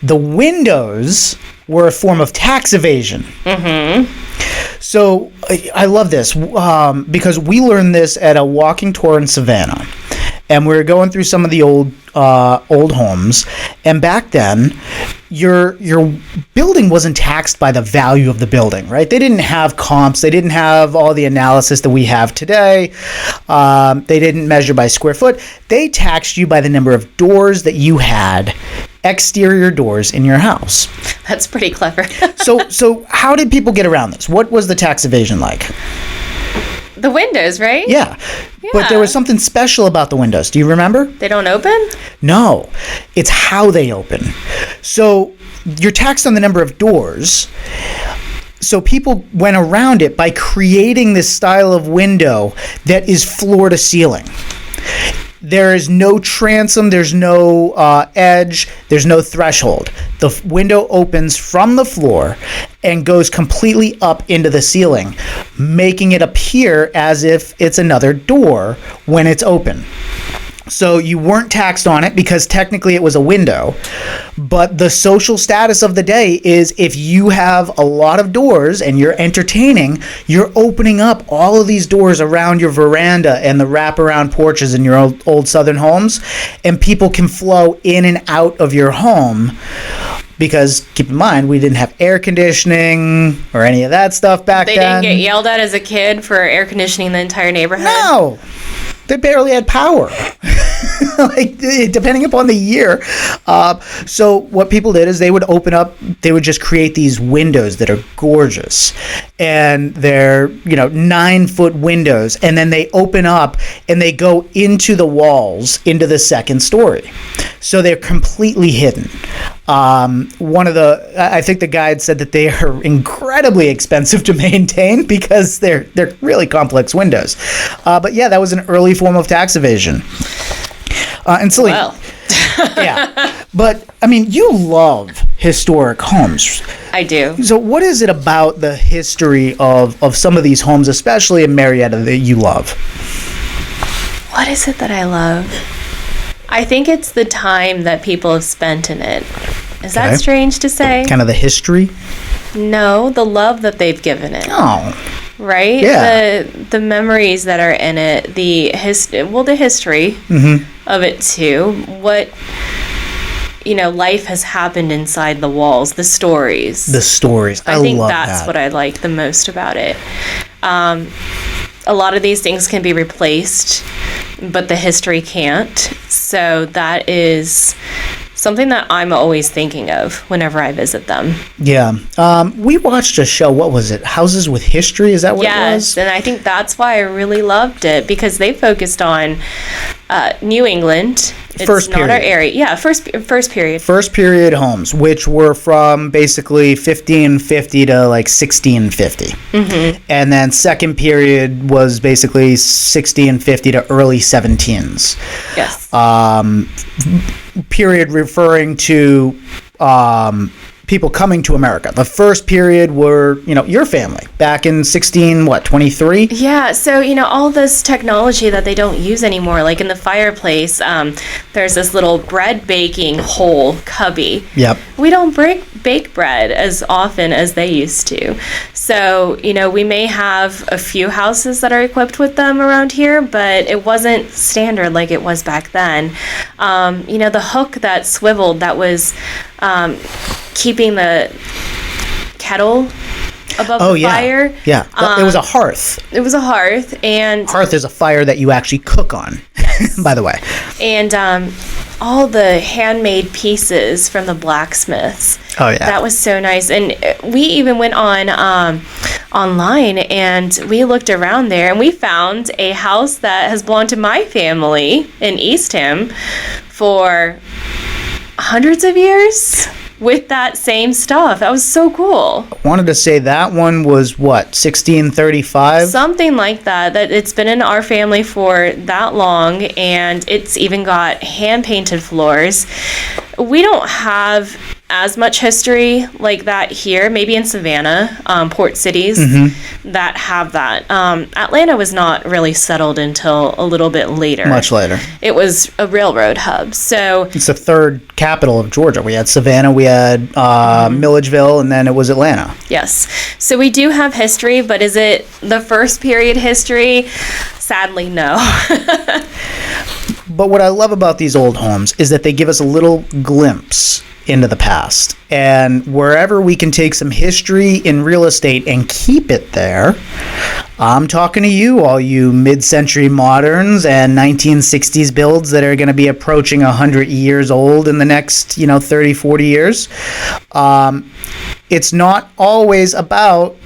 The windows were a form of tax evasion. Mm-hmm. So I love this because we learned this at a walking tour in Savannah. And we were going through some of the old homes, and back then, your building wasn't taxed by the value of the building, right? They didn't have comps, they didn't have all the analysis that we have today. They didn't measure by square foot. They taxed you by the number of doors that you had, exterior doors in your house. That's pretty clever. So how did people get around this? What was the tax evasion like? The windows, right? Yeah. But there was something special about the windows. Do you remember? They don't open? No. It's how they open. So you're taxed on the number of doors. So people went around it by creating this style of window that is floor to ceiling. There is no transom, there's no edge, there's no threshold. The window opens from the floor and goes completely up into the ceiling, making it appear as if it's another door when it's open. So you weren't taxed on it because technically it was a window, but the social status of the day is if you have a lot of doors and you're entertaining, you're opening up all of these doors around your veranda and the wraparound porches in your old southern homes, and people can flow in and out of your home. Because keep in mind, we didn't have air conditioning or any of that stuff back then. They didn't get yelled at as a kid for air conditioning the entire neighborhood? No. They barely had power, like depending upon the year. So what people did is they would just create these windows that are gorgeous, and they're 9-foot windows, and then they open up and they go into the walls into the second story, so they're completely hidden. I think the guide said that they are incredibly expensive to maintain because they're really complex windows. But yeah, that was an early form of tax evasion. And Celine, well. Yeah, but I mean, you love historic homes. I do. So what is it about the history of some of these homes, especially in Marietta, that you love? What is it that I love? I think it's the time that people have spent in it. Is that strange to say? Kind of the history? No, the love that they've given it. Oh. Right? Yeah. The memories that are in it, the history of it too. What life has happened inside the walls, the stories. The stories. I think that's what I like the most about it. A lot of these things can be replaced, but the history can't. So that is something that I'm always thinking of whenever I visit them. Yeah. We watched a show, what was it? Houses with History? Is that what it was? Yes, and I think that's why I really loved it, because they focused on New England. It's first not period. our area. Yeah, first period. First period homes, which were from basically 1550 to like 1650. Mm-hmm. And then second period was basically 1650 to early 17s. Yes. Period referring to people coming to America. The first period were, your family back in 23? Yeah, so, all this technology that they don't use anymore, like in the fireplace, there's this little bread baking hole cubby. Yep. We don't bake bread as often as they used to. So, we may have a few houses that are equipped with them around here, but it wasn't standard like it was back then. The hook that swiveled, that was keeping the kettle above Oh, the yeah. fire. Yeah. It was a hearth. It was a hearth, and Hearth is a fire that you actually cook on, by the way. and all the handmade pieces from the blacksmiths. Oh, yeah. That was so nice. And we even went on online, and we looked around there, and we found a house that has belonged to my family in Eastham for hundreds of years with that same stuff. That was so cool. Wanted to say that one was, what, 1635? Something like that. That it's been in our family for that long, and it's even got hand-painted floors. We don't have as much history like that here. Maybe in Savannah, port cities that have that. Atlanta was not really settled until a little bit later. Much later. It was a railroad hub. So It's the third capital of Georgia. We had Savannah, we had Milledgeville, and then it was Atlanta. yes. So we do have history, but is it the first period history? Sadly, no. But what I love about these old homes is that they give us a little glimpse into the past. And wherever we can take some history in real estate and keep it there, I'm talking to you, all you mid-century moderns and 1960s builds that are going to be approaching 100 years old in the next, 30, 40 years. It's not always about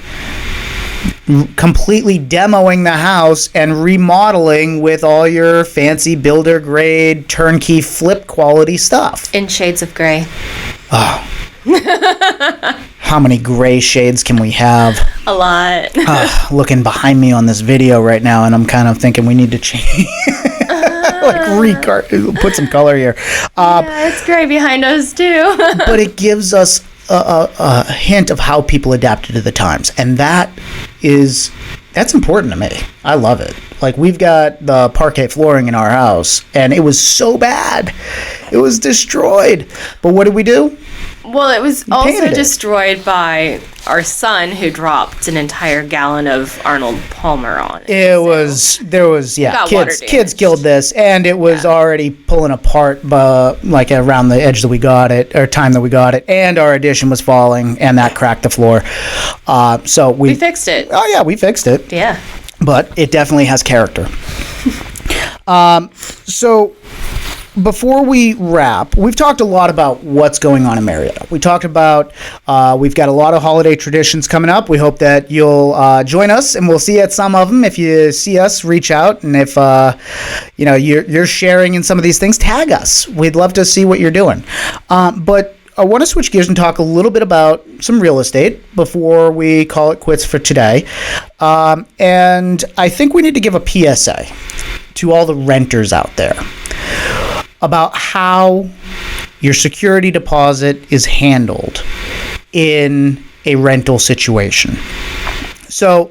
completely demoing the house and remodeling with all your fancy builder grade turnkey flip quality stuff. In shades of gray. How many gray shades can we have? A lot. Looking behind me on this video right now, and I'm kind of thinking we need to change, put some color here. Yeah, it's gray behind us too. But it gives us a hint of how people adapted to the times, and that's important to me. I love it. Like, we've got the parquet flooring in our house, and it was so bad. It was destroyed. But what did we do? Well, it was also painted it. destroyed by our son, who dropped an entire gallon of Arnold Palmer on it. There was got water kids damage. killed this, and it was already pulling apart like around the edge that we got it, or time that we got it, and our addition was falling, and that cracked the floor. So We fixed it. Oh yeah, we fixed it. Yeah. But it definitely has character. So before we wrap, we've talked a lot about what's going on in Marietta. We talked about we've got a lot of holiday traditions coming up. We hope that you'll join us, and we'll see you at some of them. If you see us, reach out, and if you're sharing in some of these things, tag us. We'd love to see what you're doing. But I want to switch gears and talk a little bit about some real estate before we call it quits for today. And I think we need to give a PSA to all the renters out there about how your security deposit is handled in a rental situation. So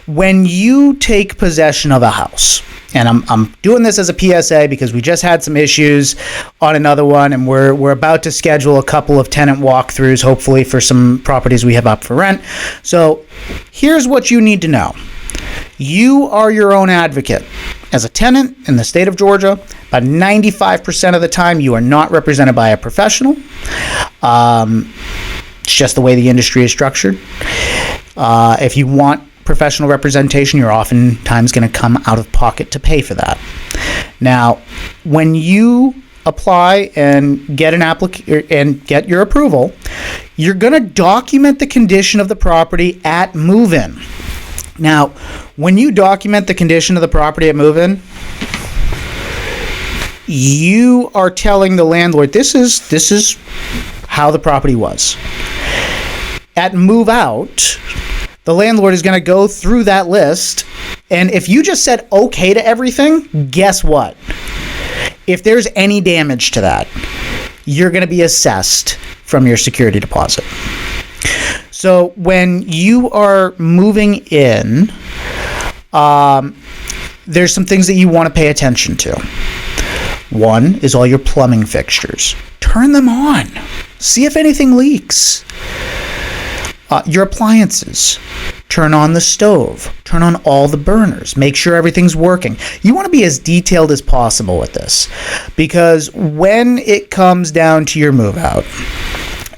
when you take possession of a house, and I'm doing this as a PSA because we just had some issues on another one, and we're about to schedule a couple of tenant walkthroughs, hopefully for some properties we have up for rent. So here's what you need to know. You are your own advocate. As a tenant in the state of Georgia, about 95% of the time you are not represented by a professional. It's just the way the industry is structured. If you want professional representation, you're oftentimes going to come out of pocket to pay for that. Now, when you apply and get get your approval, you're going to document the condition of the property at move-in. Now, when you document the condition of the property at move-in, you are telling the landlord this is how the property was. At move out, the landlord is going to go through that list, and if you just said okay to everything, guess what? If there's any damage to that, you're going to be assessed from your security deposit. So when you are moving in, there's some things that you want to pay attention to. One is all your plumbing fixtures. Turn them on. See if anything leaks. Your appliances. Turn on the stove. Turn on all the burners. Make sure everything's working. You want to be as detailed as possible with this, because when it comes down to your move out,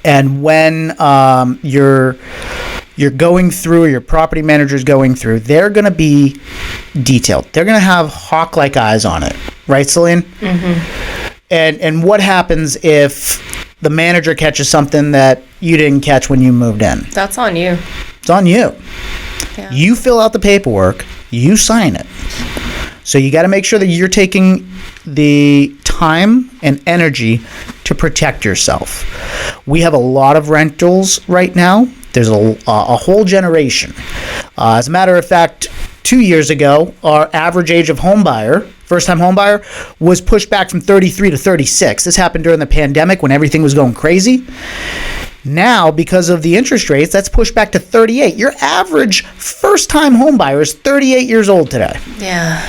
and when you're you're going through, or your property manager's going through, they're going to be detailed. They're going to have hawk-like eyes on it. Right, Celine? Mm-hmm. And what happens if the manager catches something that you didn't catch when you moved in? That's on you. It's on you. Yeah. You fill out the paperwork, you sign it. So you got to make sure that you're taking the time and energy to protect yourself. We have a lot of rentals right now. There's a whole generation. As a matter of fact, 2 years ago, our average age of first-time homebuyer, was pushed back from 33 to 36. This happened during the pandemic when everything was going crazy. Now, because of the interest rates, that's pushed back to 38. Your average first-time homebuyer is 38 years old today. Yeah.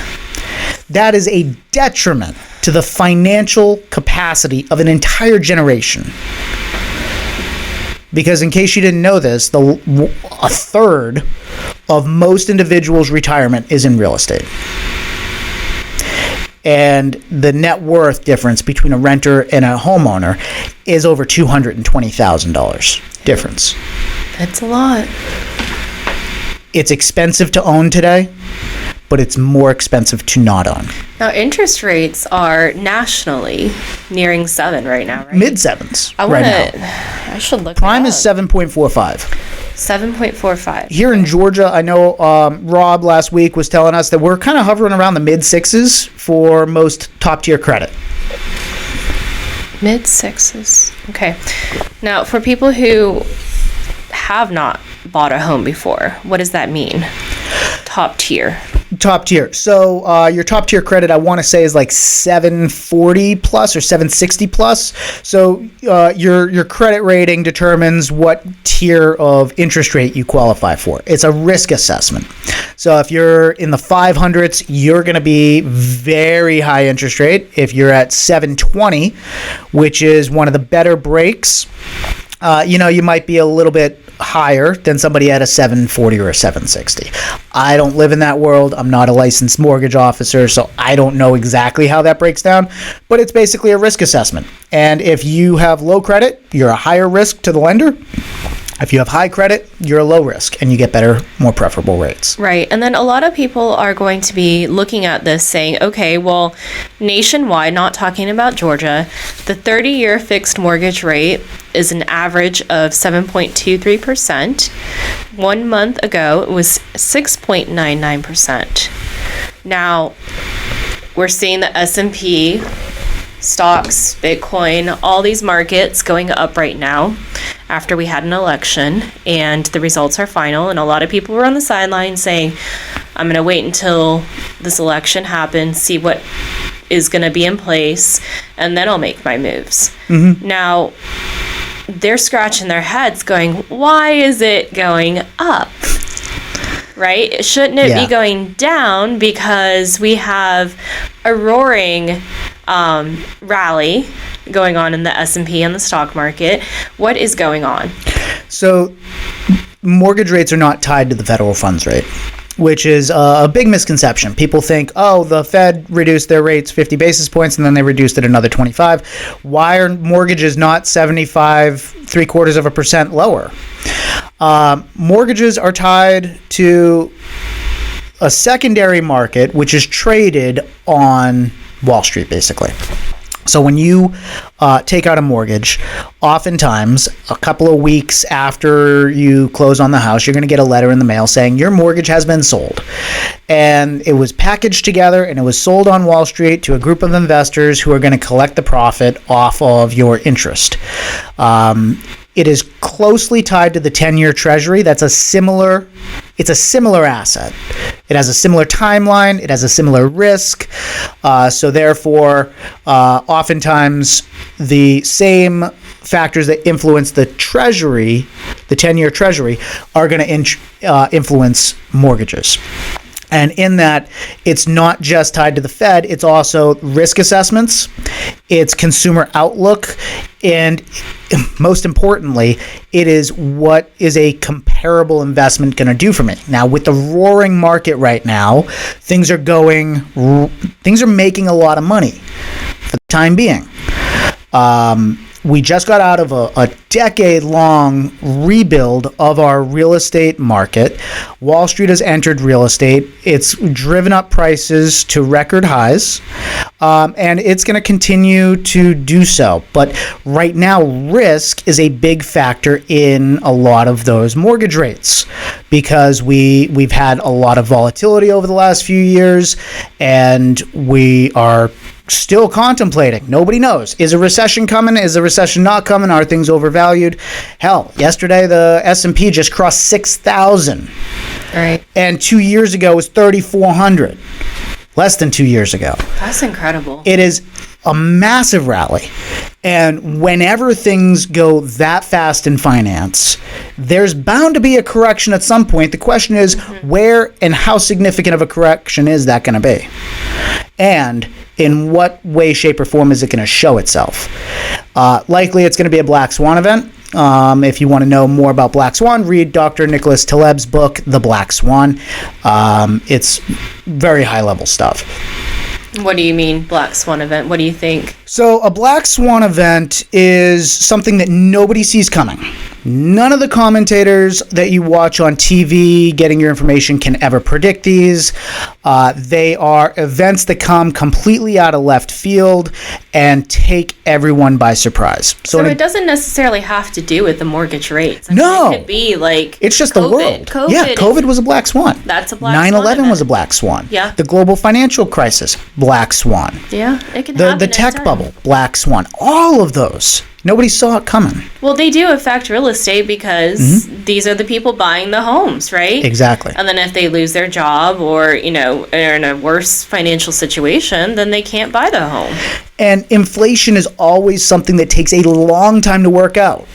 That is a detriment to the financial capacity of an entire generation. Because in case you didn't know this, a third of most individuals' retirement is in real estate. And the net worth difference between a renter and a homeowner is over $220,000 difference. That's a lot. It's expensive to own today, but it's more expensive to not own. Now, interest rates are nationally nearing 7 right now, right? Mid-sevens I should look Prime it is up. 7.45. 7.45. Here in Georgia, I know Rob last week was telling us that we're kind of hovering around the mid-sixes for most top-tier credit. Mid-sixes. Okay. Now, for people who have not bought a home before, what does that mean? Top tier. Top tier. So your top tier credit, I want to say, is like 740 plus or 760 plus. So your credit rating determines what tier of interest rate you qualify for. It's a risk assessment. So if you're in the 500s, you're going to be very high interest rate. If you're at 720, which is one of the better breaks, you might be a little bit higher than somebody at a 740 or a 760. I don't live in that world. I'm not a licensed mortgage officer, so I don't know exactly how that breaks down, but it's basically a risk assessment. And if you have low credit, you're a higher risk to the lender. If you have high credit, you're a low risk and you get better, more preferable rates. Right. And then a lot of people are going to be looking at this saying, okay, well, nationwide, not talking about Georgia, the 30-year fixed mortgage rate is an average of 7.23%. 1 month ago, it was 6.99%. Now, we're seeing the S&P, stocks, Bitcoin, all these markets going up right now after we had an election, and the results are final, and a lot of people were on the sidelines saying, I'm going to wait until this election happens, see what is going to be in place, and then I'll make my moves. Mm-hmm. Now, they're scratching their heads going, why is it going up? Right? Shouldn't it be going down, because we have a roaring rally going on in the S&P and the stock market? What is going on? So mortgage rates are not tied to the federal funds rate, which is a big misconception. People think, oh, the Fed reduced their rates 50 basis points and then they reduced it another 25. Why are mortgages not 75.75% lower? Mortgages are tied to a secondary market, which is traded on Wall Street, basically. So when you take out a mortgage, oftentimes a couple of weeks after you close on the house, you're going to get a letter in the mail saying your mortgage has been sold. And it was packaged together and it was sold on Wall Street to a group of investors who are going to collect the profit off of your interest. It is closely tied to the 10-year Treasury. It's a similar asset. It has a similar timeline. It has a similar risk. So therefore, oftentimes the same factors that influence the Treasury, the 10-year Treasury, are going to influence mortgages. And in that, it's not just tied to the Fed, it's also risk assessments, it's consumer outlook, and most importantly, it is what is a comparable investment going to do for me. Now, with the roaring market right now, things are making a lot of money for the time being. we just got out of a decade-long rebuild of our real estate market. Wall Street has entered real estate. It's driven up prices to record highs, and it's going to continue to do so. But right now, risk is a big factor in a lot of those mortgage rates because we've had a lot of volatility over the last few years, and we are still contemplating. Nobody knows. Is a recession coming? Is a recession not coming? Are things overvalued? Hell, yesterday the S&P just crossed 6,000. Right. And 2 years ago it was 3,400. Less than 2 years ago. That's incredible. It is a massive rally. And whenever things go that fast in finance, there's bound to be a correction at some point. The question is, where and how significant of a correction is that going to be? And in what way, shape, or form is it going to show itself? Likely it's going to be a black swan event. If you want to know more about black swan, read Dr. Nicholas Taleb's book, The Black Swan. It's very high-level stuff. What do you mean, black swan event? What do you think? So a black swan event is something that nobody sees coming. None of the commentators that you watch on TV getting your information can ever predict these. They are events that come completely out of left field and take everyone by surprise. So it doesn't necessarily have to do with the mortgage rates. No. It could be like it's just COVID. the world. COVID was a black swan. That's a black swan 9/11 was a black swan. Yeah. The global financial crisis, black swan. Yeah, it can happen. The tech bubble, black swan. All of those. Nobody saw it coming. Well, they do affect real estate because these are the people buying the homes, right? Exactly. And then if they lose their job or, are in a worse financial situation, then they can't buy the home. And inflation is always something that takes a long time to work out.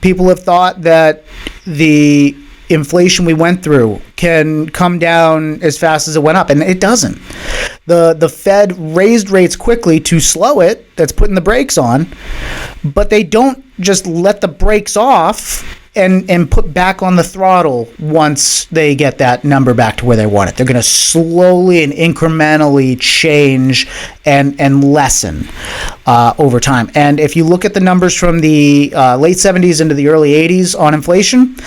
People have thought that the inflation we went through can come down as fast as it went up, and it doesn't. The Fed raised rates quickly to slow it. That's putting the brakes on, but they don't just let the brakes off and put back on the throttle once they get that number back to where they want it. They're going to slowly and incrementally change and lessen over time. And if you look at the numbers from the late 70s into the early 80s on inflation,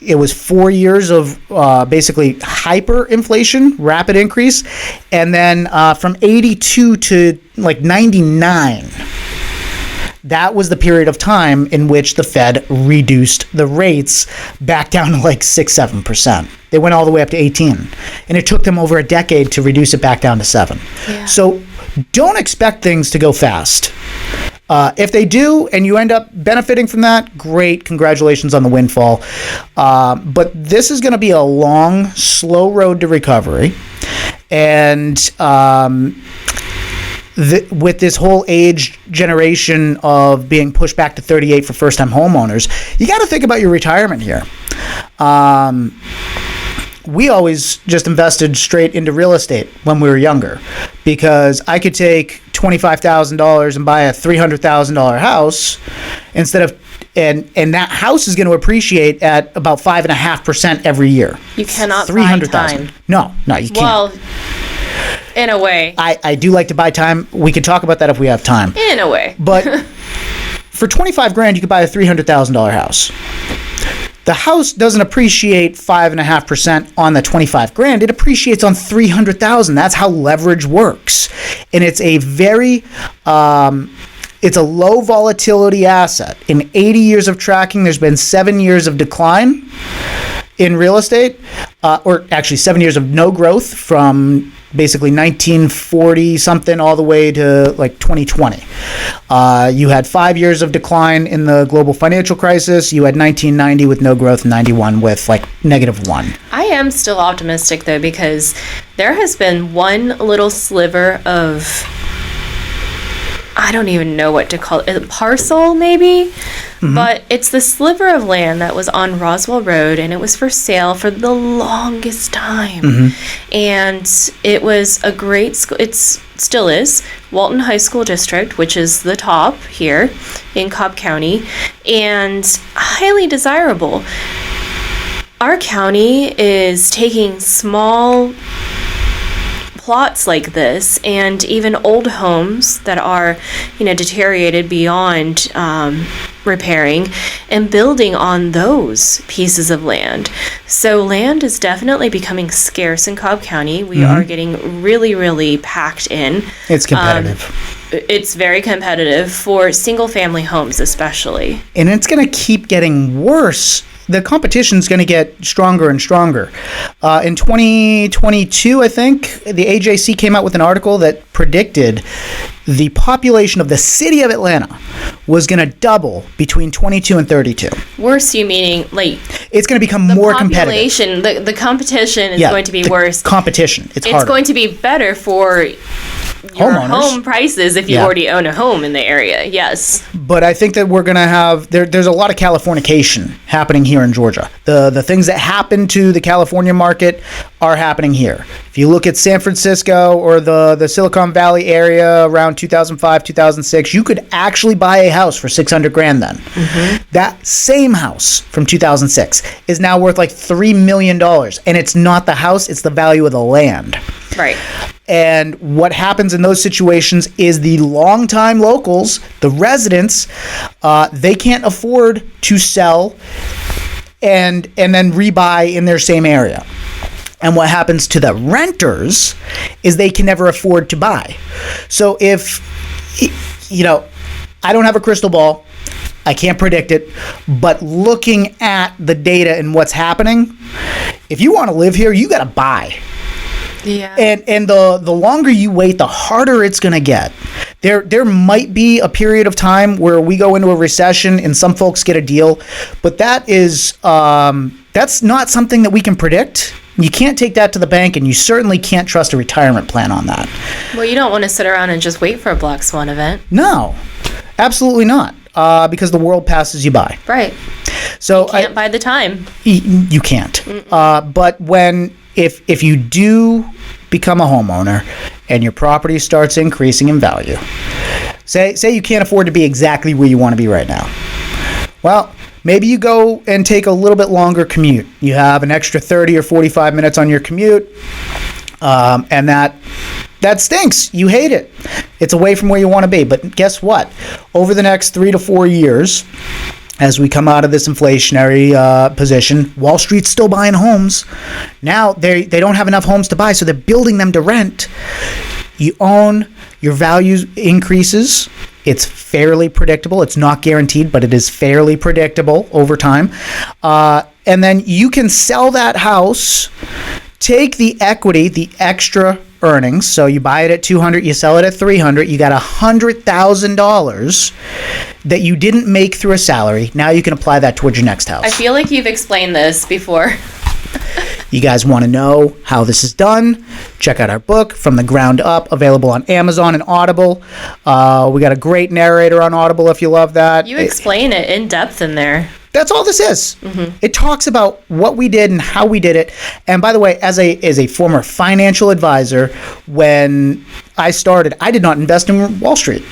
it was 4 years of basically hyperinflation, rapid increase, and then from 82 to like 99, that was the period of time in which the Fed reduced the rates back down to like 6-7%. They went all the way up to 18, and it took them over a decade to reduce it back down to 7. Yeah. So don't expect things to go fast. If they do and you end up benefiting from that, great, congratulations on the windfall. But this is going to be a long, slow road to recovery. And with this whole age generation of being pushed back to 38 for first-time homeowners, you got to think about your retirement here. We always just invested straight into real estate when we were younger because I could take $25,000 and buy a $300,000 house instead of and that house is going to appreciate at about 5.5% every year. You cannot buy time. No, you can't. Well, in a way. I do like to buy time. We could talk about that if we have time. In a way. But for $25,000, you could buy a $300,000 house. The house doesn't appreciate 5.5% on the $25,000. It appreciates on $300,000. That's how leverage works, and it's a very, it's a low volatility asset. In 80 years of tracking, there's been 7 years of decline in real estate, or actually 7 years of no growth from basically 1940 something all the way to like 2020. You had 5 years of decline in the global financial crisis. You had 1990 with no growth, 91 with like -1. I am still optimistic though because there has been one little sliver of, I don't even know what to call it, a parcel maybe? But it's the sliver of land that was on Roswell Road, and it was for sale for the longest time. And it was a great school. It still is. Walton High School District, which is the top here in Cobb County, and highly desirable. Our county is taking small plots like this and even old homes that are, deteriorated beyond repairing and building on those pieces of land. So land is definitely becoming scarce in Cobb County. We are getting really, really packed in. It's competitive. It's very competitive for single family homes, especially. And it's going to keep getting worse. The competition is going to get stronger and stronger. In 2022, I think, the AJC came out with an article that predicted the population of the city of Atlanta was going to double between 22 and 32. Worse, you meaning like it's going to become more competitive. The competition is going to be worse. Competition. It's harder. Going to be better for your homeowners. Home prices if you already own a home in the area. Yes. But I think that we're going to have there's a lot of Californication happening here in Georgia. The things that happen to the California market are happening here. If you look at San Francisco or the Silicon Valley area around 2005, 2006, you could actually buy a house for $600,000 then. That same house from 2006 is now worth like $3 million. And it's not the house, it's the value of the land. Right. And what happens in those situations is the longtime locals, the residents, they can't afford to sell and then rebuy in their same area. And what happens to the renters is they can never afford to buy. So if, I don't have a crystal ball, I can't predict it, but looking at the data and what's happening, if you want to live here, you got to buy. Yeah. And the longer you wait, the harder it's going to get. There might be a period of time where we go into a recession and some folks get a deal, but that is that's not something that we can predict. You can't take that to the bank, and you certainly can't trust a retirement plan on that. Well, you don't want to sit around and just wait for a black swan event. No, absolutely not, because the world passes you by. Right. So you can't buy the time. You can't. But if you do become a homeowner and your property starts increasing in value, say you can't afford to be exactly where you want to be right now. Well, maybe you go and take a little bit longer commute. You have an extra 30 or 45 minutes on your commute, and that stinks. You hate it. It's away from where you want to be. But guess what? Over the next 3 to 4 years, as we come out of this inflationary position, Wall Street's still buying homes. Now they don't have enough homes to buy, so they're building them to rent. You own, your value increases. It's fairly predictable. It's not guaranteed, but it is fairly predictable over time. And then you can sell that house, take the equity, the extra earnings. So you buy it at $200, you sell it at $300. You got $100,000 that you didn't make through a salary. Now you can apply that towards your next house. I feel like you've explained this before. You guys want to know how this is done? Check out our book, From the Ground Up, available on Amazon and Audible. We got a great narrator on Audible if you love that. You explain it in depth in there. That's all this is. It talks about what we did and how we did it. And by the way, as a former financial advisor, when I started, I did not invest in Wall Street.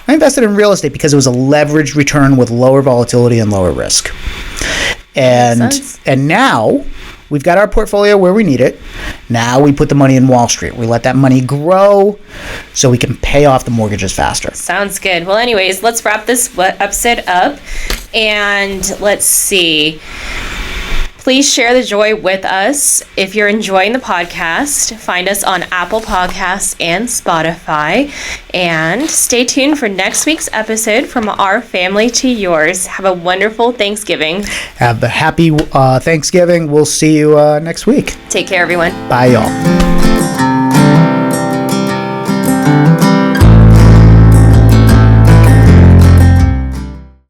I invested in real estate because it was a leveraged return with lower volatility and lower risk. And now we've got our portfolio where we need it. Now we put the money in Wall Street. We let that money grow so we can pay off the mortgages faster. Sounds good. Well, anyways, let's wrap this episode up. And let's see. Please share the joy with us. If you're enjoying the podcast, find us on Apple Podcasts and Spotify. And stay tuned for next week's episode, From Our Family to Yours. Have a wonderful Thanksgiving. Have a happy Thanksgiving. We'll see you next week. Take care, everyone. Bye, y'all.